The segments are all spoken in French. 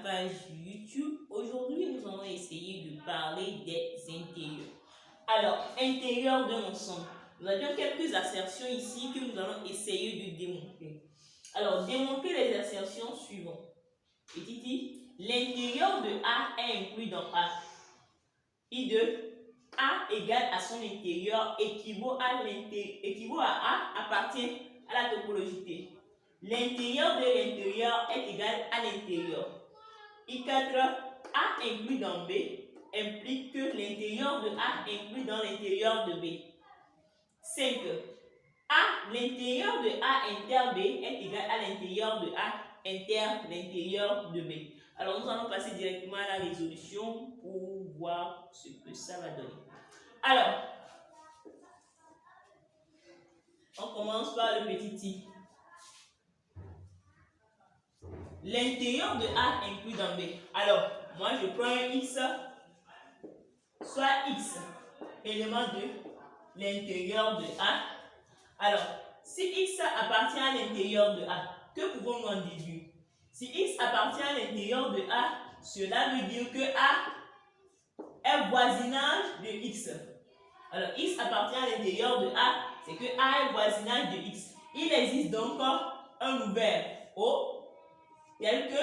page YouTube. Aujourd'hui, nous allons essayer de parler des intérieurs. Alors, intérieur d'un ensemble. Nous avions quelques assertions ici que nous allons essayer de démontrer. Alors, démontrer les assertions suivantes. Petit i, l'intérieur de A est inclus dans A. I2, A égale à son intérieur équivaut à A appartient à la topologie. L'intérieur de l'intérieur est égal à l'intérieur. I4, A inclus dans B implique que l'intérieur de A inclus dans l'intérieur de B. 5. A, l'intérieur de A inter B est égal à l'intérieur de A inter l'intérieur de B. Alors nous allons passer directement à la résolution pour voir ce que ça va donner. Alors, on commence par le petit i. L'intérieur de A inclus dans B. Alors, moi je prends un x, soit x, élément de l'intérieur de A. Alors, si x appartient à l'intérieur de A, que pouvons-nous en déduire? Si x appartient à l'intérieur de A, cela veut dire que A est voisinage de x. Alors, x appartient à l'intérieur de A, c'est que A est voisinage de x. Il existe donc un ouvert O, tel que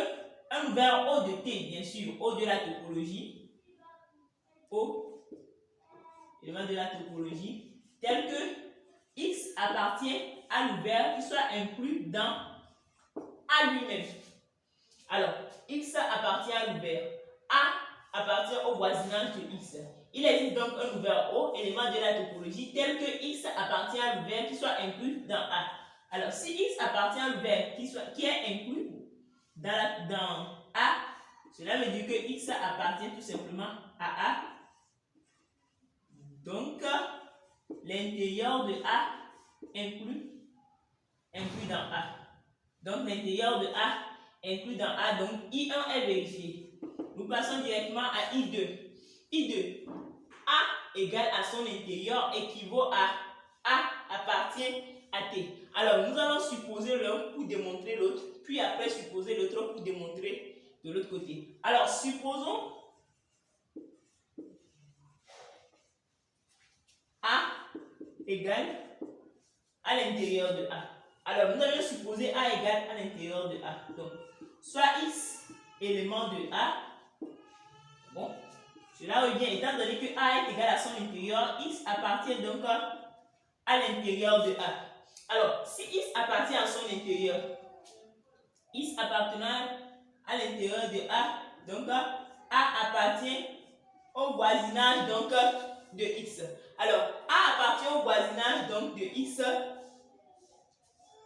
un ouvert O de T, bien sûr, O de la topologie, O, élément de la topologie, tel que X appartient à l'ouvert qui soit inclus dans A lui-même. Alors, X appartient à l'ouvert, A appartient au voisinage de X. Il existe donc un ouvert O, élément de la topologie, tel que X appartient à l'ouvert qui soit inclus dans A. Alors, si X appartient à l'ouvert qui est inclus dans A, cela veut dire que X appartient tout simplement à A. Donc, l'intérieur de A inclus dans A. Donc, l'intérieur de A inclus dans A. Donc, I1 est vérifié. Nous passons directement à I2. I2, A égale à son intérieur équivaut à A appartient à T. Alors, nous allons supposer l'un pour démontrer l'autre, puis après supposer l'autre pour démontrer de l'autre côté. Alors, supposons A égale à l'intérieur de A. Alors, nous allons supposer A égale à l'intérieur de A. Donc, soit X élément de A. Bon, cela revient, étant donné que A est égal à son intérieur, X appartient donc à l'intérieur de A. Alors, si X appartient à son intérieur, X appartenant à l'intérieur de A, donc A appartient au voisinage donc de X. Alors, A appartient au voisinage donc de X.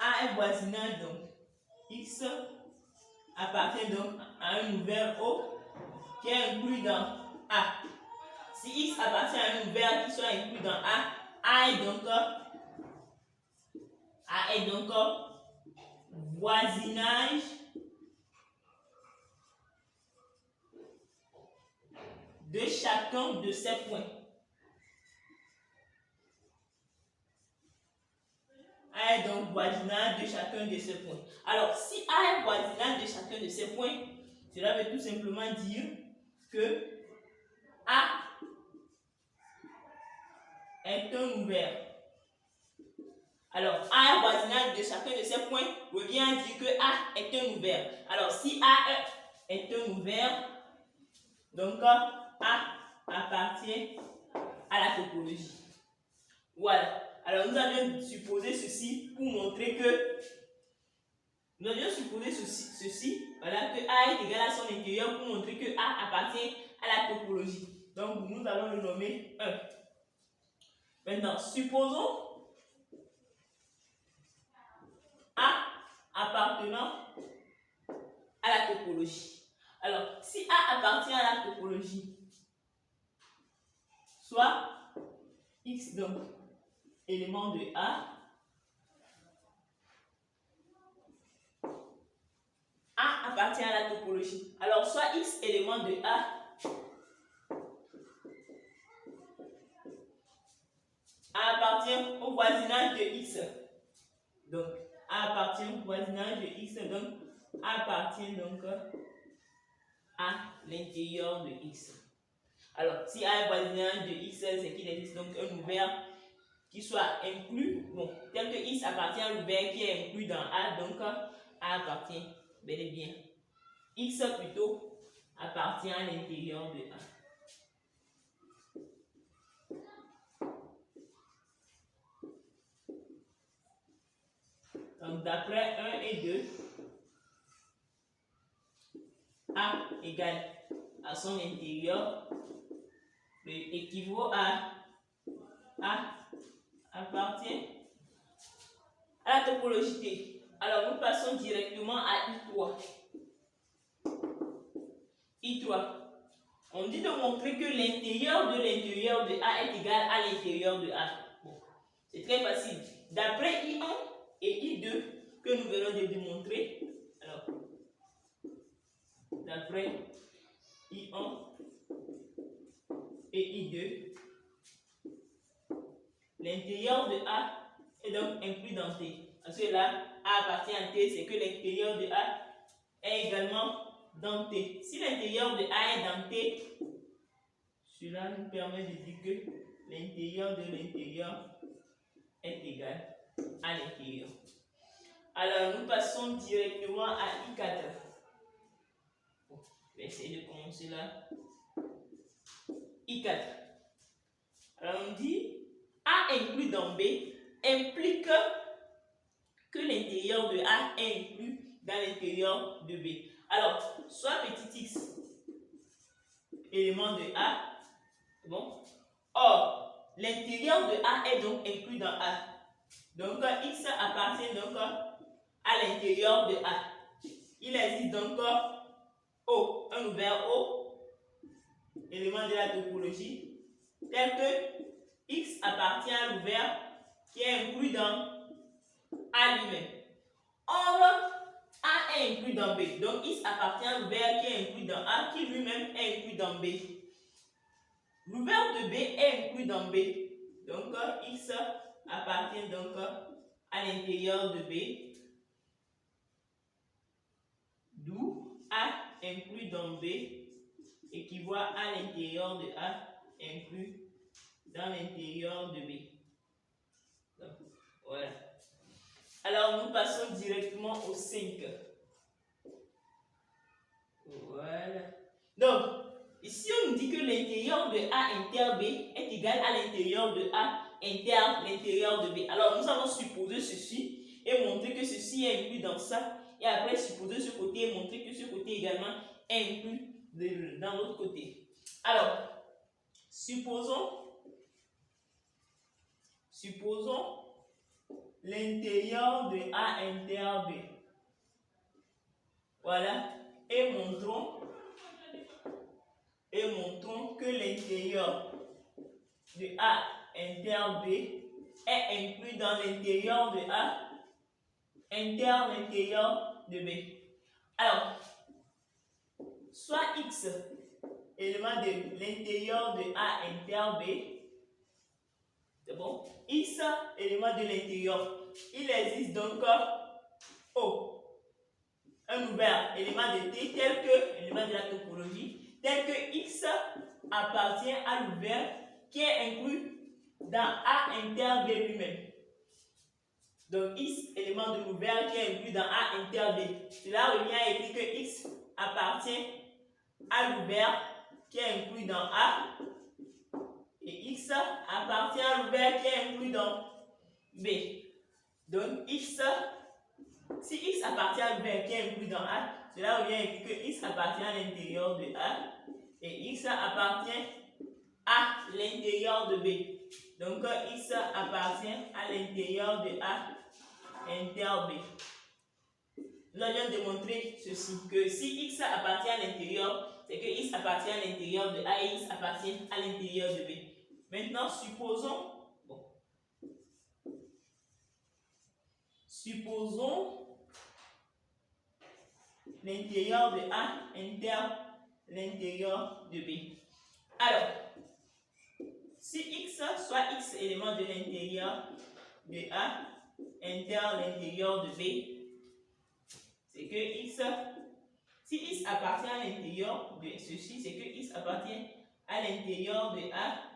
A est voisinage donc X appartient donc à un ouvert O qui est inclus dans A. Si X appartient à un ouvert qui soit inclus dans A est donc voisinage de chacun de ces points. A est donc voisinage de chacun de ces points. Alors, si A est voisinage de chacun de ces points, cela veut tout simplement dire que A est un ouvert. Alors, A est voisinage de chacun de ces points revient à dire que A est un ouvert. Alors, si A est un ouvert, donc A appartient à la topologie. Voilà. Alors, nous allons supposer ceci pour montrer que voilà, que A est égal à son intérieur pour montrer que A appartient à la topologie. Donc, nous allons le nommer 1. Maintenant, supposons A appartenant à la topologie. Alors, si A appartient à la topologie, soit X donc élément de A appartient à la topologie. Alors, soit X élément de A appartient au voisinage de X. Donc, A appartient au voisinage de X. Donc, A appartient donc à l'intérieur de X. Alors, si A est voisinage de X, c'est qu'il existe donc un ouvert qui soit inclus, bon, tel que X appartient à l'ouvert qui est inclus dans A, donc A appartient bel et bien. X plutôt appartient à l'intérieur de A. Donc, d'après 1 et 2, A égale à son intérieur équivaut à A appartient à la topologie T. Alors, nous passons directement à I3. I3. On dit de montrer que l'intérieur de A est égal à l'intérieur de A. Bon, c'est très facile. D'après I1 et I2 que nous venons de démontrer, alors, d'après I1 et I2, l'intérieur de A est donc inclus dans T. Parce que là, A appartient à T, c'est que l'intérieur de A est également dans T. Si l'intérieur de A est dans T, cela nous permet de dire que l'intérieur de l'intérieur est égal à l'intérieur. Alors, nous passons directement à I4. Bon, je vais essayer de commencer là. I4. Alors, on dit A inclus dans B implique que l'intérieur de A est inclus dans l'intérieur de B. Alors, soit petit x, élément de A, bon. Or, l'intérieur de A est donc inclus dans A. Donc, x appartient donc à l'intérieur de A. Il existe donc O, un ouvert O, élément de la topologie, tel que x appartient à l'ouvert qui est inclus dans A lui-même. Or, A est inclus dans B. Donc, x appartient à l'ouvert qui est inclus dans A, qui lui-même est inclus dans B. L'ouvert de B est inclus dans B. Donc, x appartient donc à l'intérieur de B. D'où A inclus dans B équivaut à l'intérieur de A inclus dans l'intérieur de B. Donc, voilà. Alors, nous passons directement au 5. Voilà. Donc, ici, on nous dit que l'intérieur de A inter B est égal à l'intérieur de A inter l'intérieur de B. Alors, nous allons supposer ceci et montrer que ceci est inclus dans ça. Et après, supposer ce côté et montrer que ce côté également est inclus dans l'autre côté. Alors, supposons l'intérieur de A inter B. Voilà. Et montrons que l'intérieur de A inter B est inclus dans l'intérieur de A inter l'intérieur de B. Alors, soit x, élément de l'intérieur de A inter B, c'est bon? X, élément de l'intérieur. Il existe donc O, un ouvert élément de T, tel que, élément de la topologie, tel que X appartient à l'ouvert qui est inclus dans A inter B lui-même. Donc, X, élément de l'ouvert qui est inclus dans A inter B. Cela revient à écrire que X appartient à l'ouvert qui est inclus dans A et X appartient à l'ouvert qui est inclus dans B. Donc, X, si X appartient à l'ouvert qui est inclus dans A, cela revient à écrire que X appartient à l'intérieur de A et X appartient à l'intérieur de B. Donc, X appartient à l'intérieur de A inter B. Nous allons démontrer ceci, que si X appartient à l'intérieur, c'est que X appartient à l'intérieur de A et X appartient à l'intérieur de B. Maintenant, supposons l'intérieur de A inter l'intérieur de B. Alors, si X, soit X élément de l'intérieur de A inter l'intérieur de B, c'est que X, si X appartient à l'intérieur de ceci, c'est que X appartient à l'intérieur de A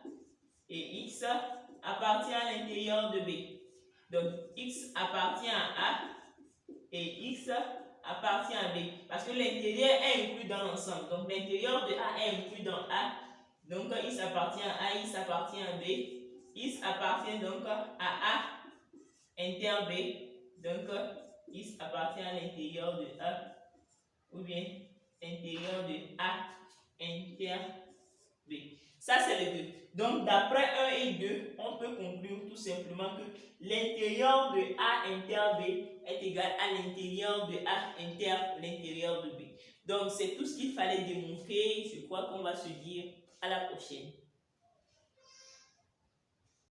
et X appartient à l'intérieur de B. Donc, X appartient à A et X appartient à B. Parce que l'intérieur est inclus dans l'ensemble. Donc, l'intérieur de A est inclus dans A. Donc, X appartient à A, X appartient à B. X appartient donc à A inter B. Donc, X appartient à l'intérieur de A ou bien intérieur de A inter B. Ça, c'est les deux. Donc, d'après 1 et 2, on peut conclure tout simplement que l'intérieur de A inter B est égal à l'intérieur de A inter l'intérieur de B. Donc, c'est tout ce qu'il fallait démontrer. Je crois qu'on va se dire à la prochaine.